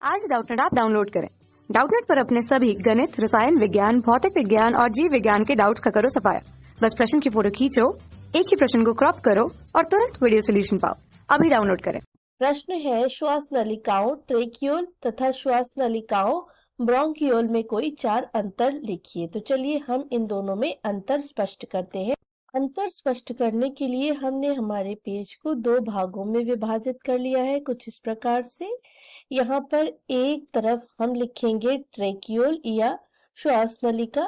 आज Doubtnut app download करें। Doubtnut पर अपने सभी गणित, रसायन विज्ञान, भौतिक विज्ञान और जीव विज्ञान के डाउट्स का करो सफाया। बस प्रश्न की फोटो खींचो, एक ही प्रश्न को क्रॉप करो और तुरंत वीडियो सोल्यूशन पाओ। अभी डाउनलोड करें। प्रश्न है, श्वास नलिकाओं ट्रेकियोल तथा श्वास नलिकाओं ब्रोंकियोल में कोई 4 अंतर लिखिए। तो चलिए हम इन दोनों में अंतर स्पष्ट करते हैं। अंतर स्पष्ट करने के लिए हमने हमारे पेज को 2 भागों में विभाजित कर लिया है, कुछ इस प्रकार से। यहाँ पर एक तरफ हम लिखेंगे ट्रेकियोल या श्वास नलिका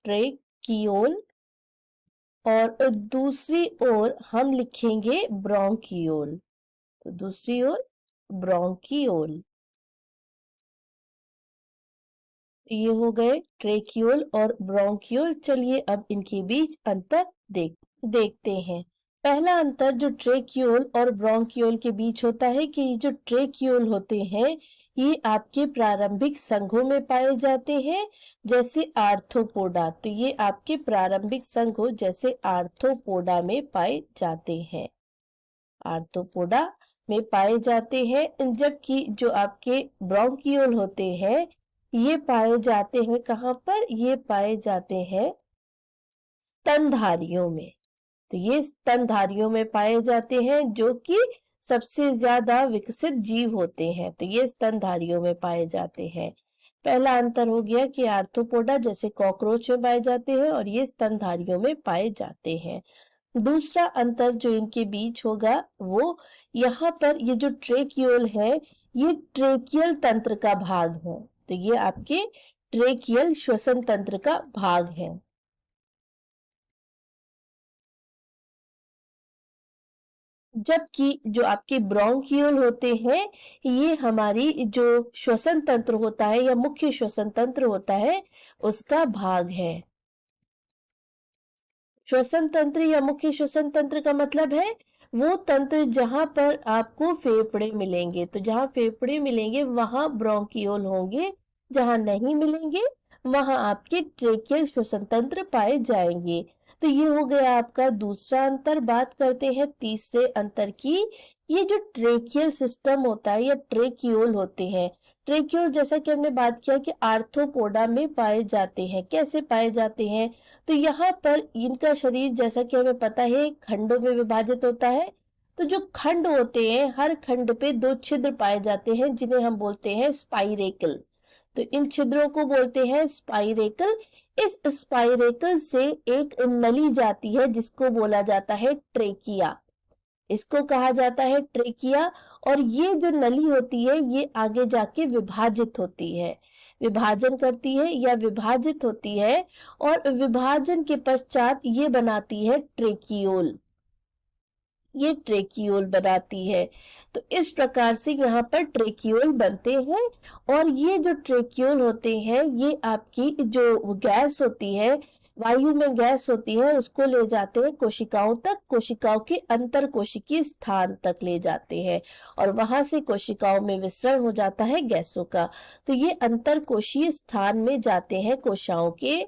ट्रेकियोल और दूसरी ओर हम लिखेंगे ब्रोंकियोल। तो दूसरी ओर ब्रोंकियोल। ये हो गए ट्रेकियोल और ब्रोंकियोल। चलिए अब इनके बीच अंतर देखते हैं। पहला अंतर जो ट्रेकियोल और ब्रोंकियोल के बीच होता है कि जो ट्रेकियोल होते हैं ये आपके प्रारंभिक संघों में पाए जाते हैं, जैसे आर्थ्रोपोडा। तो ये आपके प्रारंभिक संघों जैसे आर्थ्रोपोडा में पाए जाते हैं, आर्थ्रोपोडा में पाए जाते हैं। जबकि जो आपके ब्रोंकियोल होते हैं ये पाए जाते हैं कहाँ पर? ये पाए जाते हैं स्तनधारियों में। तो ये स्तनधारियों में पाए जाते हैं जो कि सबसे ज्यादा विकसित जीव होते हैं। तो ये स्तनधारियों में पाए जाते हैं। पहला अंतर हो गया कि आर्थ्रोपोडा जैसे कॉकरोच में पाए जाते हैं और ये स्तनधारियों में पाए जाते हैं। दूसरा अंतर जो इनके बीच होगा वो यहाँ पर ये जो ट्रेकियोल है ये ट्रेकियल तंत्र का भाग है। तो ये आपके ट्रेकियल श्वसन तंत्र का भाग है। जबकि जो आपके ब्रोंकियोल होते हैं ये हमारी जो श्वसन तंत्र होता है या मुख्य श्वसन तंत्र होता है उसका भाग है। श्वसन तंत्र या मुख्य श्वसन तंत्र का मतलब है वो तंत्र जहां पर आपको फेफड़े मिलेंगे। तो जहां फेफड़े मिलेंगे वहां ब्रोंकियोल होंगे, जहां नहीं मिलेंगे वहां आपके ट्रेकियल श्वसन तंत्र पाए जाएंगे। तो ये हो गया आपका दूसरा अंतर। बात करते हैं तीसरे अंतर की। ये जो ट्रेकियल सिस्टम होता है या ट्रेकियोल होते हैं, ट्रेकियोल जैसा कि हमने बात किया कि आर्थ्रोपोडा में पाए जाते हैं। कैसे पाए जाते हैं? तो यहाँ पर इनका शरीर जैसा कि हमें पता है खंडों में विभाजित होता है। तो जो खंड होते हैं हर खंड पे 2 छिद्र पाए जाते हैं जिन्हें हम बोलते हैं स्पाइरेकल। तो इन छिद्रों को बोलते हैं स्पाइरेकल। इस स्पाइरेकल से एक नली जाती है जिसको बोला जाता है ट्रेकिया। इसको कहा जाता है ट्रेकिया। और ये जो नली होती है ये आगे जाके विभाजित होती है, विभाजन करती है या विभाजित होती है और विभाजन के पश्चात ये बनाती है ट्रेकियोल। ये ट्रेकियोल बनाती है। तो इस प्रकार से यहाँ पर ट्रेकियोल बनते हैं। और ये जो ट्रेकियोल होते हैं ये आपकी जो गैस होती है, वायु में गैस होती है, उसको ले जाते हैं कोशिकाओं तक, कोशिकाओं के अंतर कोशिकीय स्थान तक ले जाते हैं और वहां से कोशिकाओं में विसरण हो जाता है गैसों का। तो ये अंतर कोशीय स्थान में जाते हैं कोशिकाओं के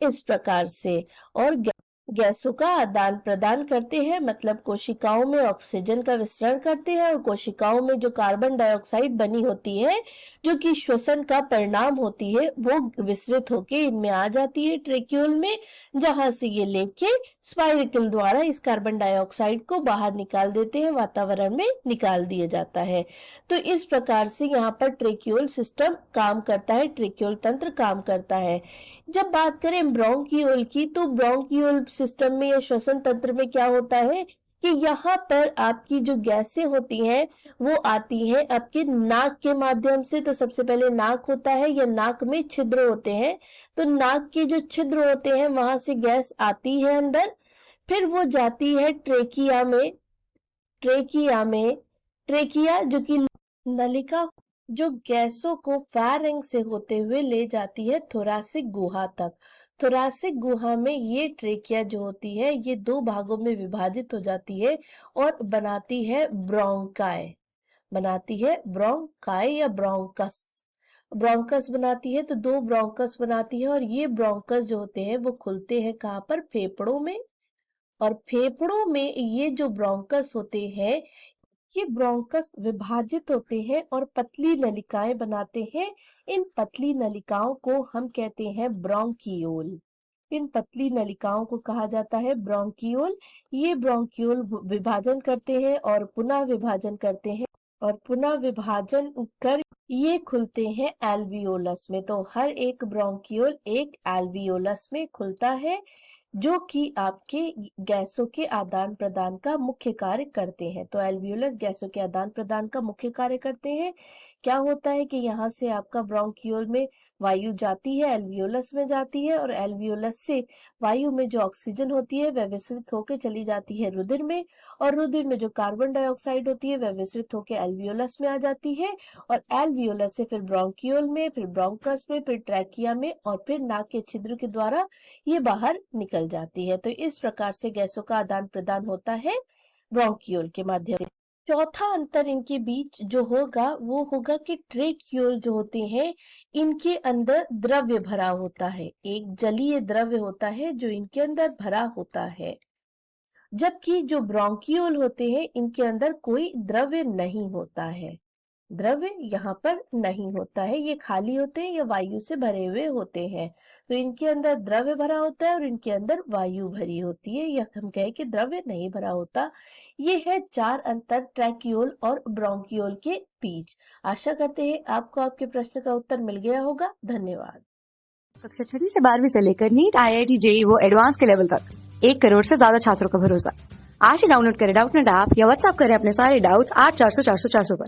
इस प्रकार से और गैसों का आदान प्रदान करते हैं। मतलब कोशिकाओं में ऑक्सीजन का विसरण करते हैं और कोशिकाओं में जो कार्बन डाइऑक्साइड बनी होती है जो कि श्वसन का परिणाम होती है वो विसरित होके इनमें आ जाती है ट्रेक्यूल में, जहां से ये लेके स्पाइरिकल द्वारा इस कार्बन डाइऑक्साइड को बाहर निकाल देते हैं, वातावरण में निकाल दिया जाता है। तो इस प्रकार से यहाँ पर ट्रेक्यूल सिस्टम काम करता है, ट्रेक्यूल तंत्र काम करता है। जब बात करें ब्रोंकियोल की तो ब्रोंकियोल सिस्टम में या श्वसन तंत्र में क्या होता है कि यहाँ पर आपकी जो गैसें होती हैं वो आती हैं आपके नाक के माध्यम से। तो सबसे पहले नाक होता है या नाक में छिद्र होते हैं, तो नाक के जो छिद्र होते हैं वहां से गैस आती है अंदर, फिर वो जाती है ट्रेकिया में। ट्रेकिया जो कि नलिका जो गैसों को फायरिंग से होते हुए ले जाती है थोरासिक गुहा तक। थोरासिक गुहा में ये ट्रेकिया जो होती है ये 2 भागों में विभाजित हो जाती है और बनाती है ब्रोंकाई, बनाती है ब्रोंकाई या ब्रोंकस। ब्रोंकस बनाती है, तो 2 ब्रोंकस बनाती है और ये ब्रोंकस जो होते हैं वो खुलते हैं कहाँ पर? फेफड़ों में। और फेफड़ों में ये जो ब्रोंकस होते हैं ये ब्रोंकस विभाजित होते हैं और पतली नलिकाएं बनाते हैं। इन पतली नलिकाओं को हम कहते हैं ब्रोंकियोल। इन पतली नलिकाओं को कहा जाता है ब्रोंकियोल। ये ब्रोंकियोल विभाजन करते हैं और पुनः विभाजन करते हैं और पुनः विभाजन कर ये खुलते हैं एल्वियोलस में। तो हर एक ब्रोंकियोल एक एल्वियोलस में खुलता है, जो कि आपके गैसों के आदान प्रदान का मुख्य कार्य करते हैं। तो एल्वियोलस गैसों के आदान प्रदान का मुख्य कार्य करते हैं। क्या होता है कि यहाँ से आपका ब्रोंकियोल में वायु जाती है, एल्वियोलस में जाती है, और एल्वियोलस से वायु में जो ऑक्सीजन होती है वह विसरित होकर चली जाती है रुधिर में, और रुधिर में जो कार्बन डाइऑक्साइड होती है वह विसरित होकर एल्वियोलस में आ जाती है, और एल्वियोलस से फिर ब्रोंकियोल में, फिर ब्रोंकस में, फिर ट्रैकिया में, और फिर नाक के छिद्र के द्वारा ये बाहर निकल जाती है। तो इस प्रकार से गैसों का आदान प्रदान होता है ब्रोंकियोल के माध्यम से। चौथा अंतर इनके बीच जो होगा वो होगा कि ट्रेक्यूल जो होते हैं इनके अंदर द्रव्य भरा होता है, एक जलीय द्रव्य होता है जो इनके अंदर भरा होता है, जबकि जो ब्रोंकियोल होते हैं इनके अंदर कोई द्रव्य नहीं होता है। द्रव्य यहाँ पर नहीं होता है, ये खाली होते हैं या वायु से भरे हुए होते हैं। तो इनके अंदर द्रव्य भरा होता है और इनके अंदर वायु भरी होती है, या हम कहें कि द्रव्य नहीं भरा होता। ये है 4 अंतर ट्रैकियोल और ब्रोंकियोल के बीच। आशा करते हैं आपको आपके प्रश्न का उत्तर मिल गया होगा। धन्यवाद। कक्षा 6 से 12वीं से लेकर नीट, IIT, JEE वो एडवांस के लेवल तक 1 करोड़ से ज्यादा छात्रों का भरोसा। आज ही डाउनलोड करें डाउटनेट ऐप या व्हाट्सएप करें अपने सारे डाउट्स 8400 400 400 पर।